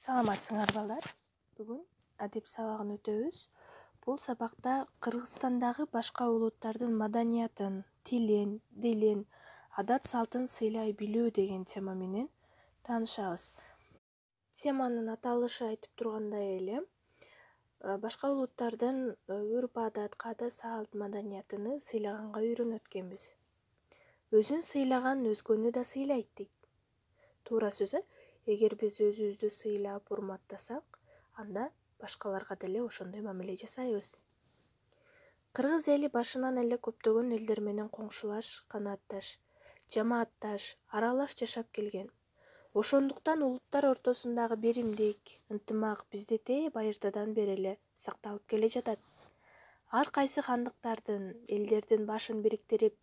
Саламатсыңар балдар. Бүгін әдеп сабағын өтөбүз. Бұл сабақта Кыргызстандагы башка улуттардын маданиятын, тилин, дилин, адат-салтын сыйлай билүү деген тема менен таанышабыз. Теманын аталышы айтып тургандай эле, башка улуттардын үрп-адат, каада-салт, маданиятыны сыйлаганга үйрөнөт экенбиз. Өзүн сыйлаган өзгөнү да сыйлайт дейт. Туура сөз. Эгер биз өзүбүздү сыйлап, урматтасак, анда башкаларга деле ошондой мамиле жасайбыз. Кыргыз эли башынан эле көптөгөн элдер менен коңшулаш, канаатташ, жамаатташ, аралаш жашап келген. Ошондуктан улуттар ортосундагы биримдик, ынтымак бизде тээ байыртадан бери эле сакталып келе жатат. Ар кайсы хандыктардын, элдердин башын бириктирип,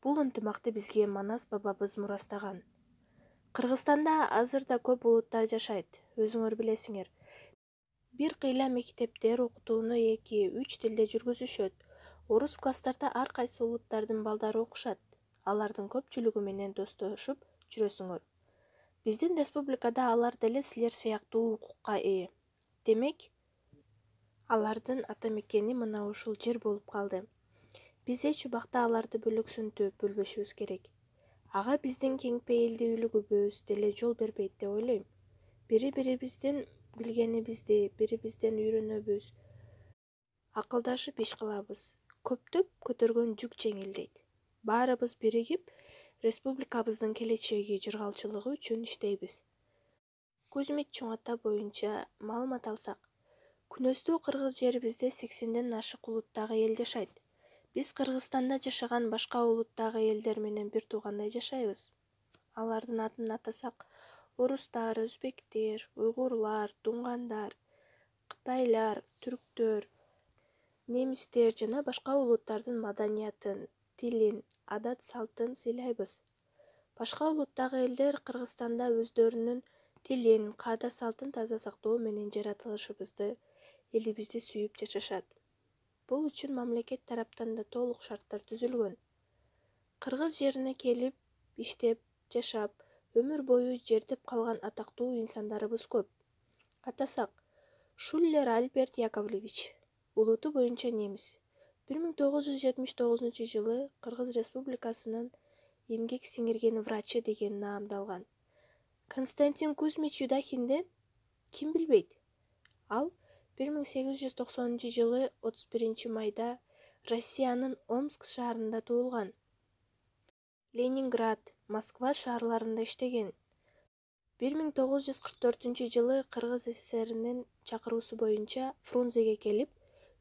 бул ынтымакты бизге Манас бабабыз мурастаган. Кыргызстанда азыр да көп улуттар жашайт, өзүңөр билесиңер. Бир кыйла мектептер окутууну 2-3 тилде жүргүзүшөт. Орус класстарда ар кайсы улуттардын балдары окушат. Алардын көпчүлүгү менен достошуп жүрөсүңөр. Биздин республикада алар деле силер сыяктуу укукка ээ. Демек, алардын ата мекени мына ушул жер болуп калды. Биз эч убакта аларды бөлөксүнтүп, бөлбөшүбүз керек. Ага биздин кеңпейилдүүлүгүбүз деле жол бербейт деп ойлойм. Бири-бирибиздин билгенибизди, бири-бизден үйрөнөбүз. Акылдашып иш кылабыз. Көптөп көтөргөн жүк жеңилдейт. Баарыбыз биригип, республикабыздын келечеги, жыргалчылыгы үчүн иштейбиз. Кузьмич чоңата боюнча маалымат алсак, күнөстүү кыргыз жерибизде 80ден ашык улуттагы эл жашайт. Биз Кыргызстанда жашаган башка улуттагы элдер менен бир туугандай жашайбыз. Алардын атын атасак, орустар, өзбектер, уйгурлар, туңгандар, кытайлар, түрктөр, немистер жана башка улуттардын маданиятын, тилин, адат-салтын сыйлайбыз. Башка улуттагы элдер Кыргызстанда өздөрүнүн тилин, каада-салтын таза сактоо менен жаратылышыбызды, элибизди сүйүп жашашат. Бул үчүн мамлекет тараптан да толук шарттар түзүлгөн. Кыргыз жерине келип, иштеп, жашап, өмүр бою жердеп калган атактуу инсандарыбыз көп. Атасак, Шуллер Альберт Яковлевич, улуту боюнча немис. 1979 жылы Кыргыз Республикасынын эмгек сиңирген врачы деген наамды алган. Константин Кузьмич Юдахинди ким билбейт? Ал 1890 жылы 31 майда Россиянын Омск шаарында туулган. Ленинград, Москва шаарларында иштеген. 1944 жылы Кыргыз СССРинин чакыруусу боюнча Фрунзеге келип,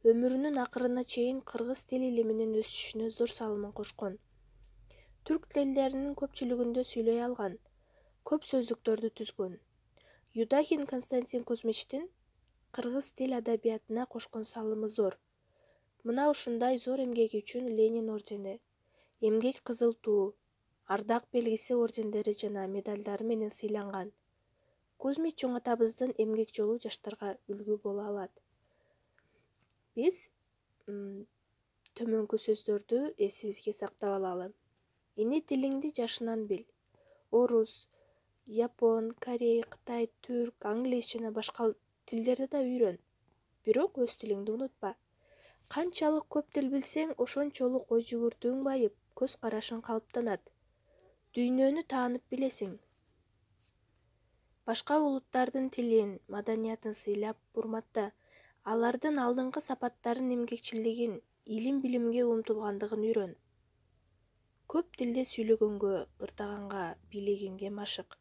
өмүрүнүн акырына чейин кыргыз тил илиминин өсүшүнө зор салымын кошкон. Түрк тилдеринин көпчүлүгүндө сүйлөй алган, көп сөздүктөрдү түзгөн. Юдахин Константин Кузьмичтин кыргыз тил адабиятына кошкон салымы зор. Мына ушундай зор эмгеги үчүн Ленин ордени, эмгек кызыл туу, ардак белгиси ордендери жана медалдары менен сыйланган. Кузьмич чоңатабыздын эмгек жолу жаштарга үлгү боло алат. Биз төмөнкү сөздөрдү эсибизге сактап алалы. Эне тилиңди жашынан бил. Орус, япон, корей, кытай, түрк, англис жана башка тилдерди да үйрөн. Бирок өз тилиңди унутпа. Канчалык көп тил билсең, ошончолук ой жүгүртүүң байып, көз карашың калыптанат. Дүйнөнү таанып билесиң. Башка улуттардын тилин, маданиятын сыйлап, урматта. Алардын алдыңкы сапаттарын, эмгекчилдигин, илим-билимге умтулгандыгын үйрөн. Көп тилде сүйлөгөнгө, ыртаганга, бийлегенге машык.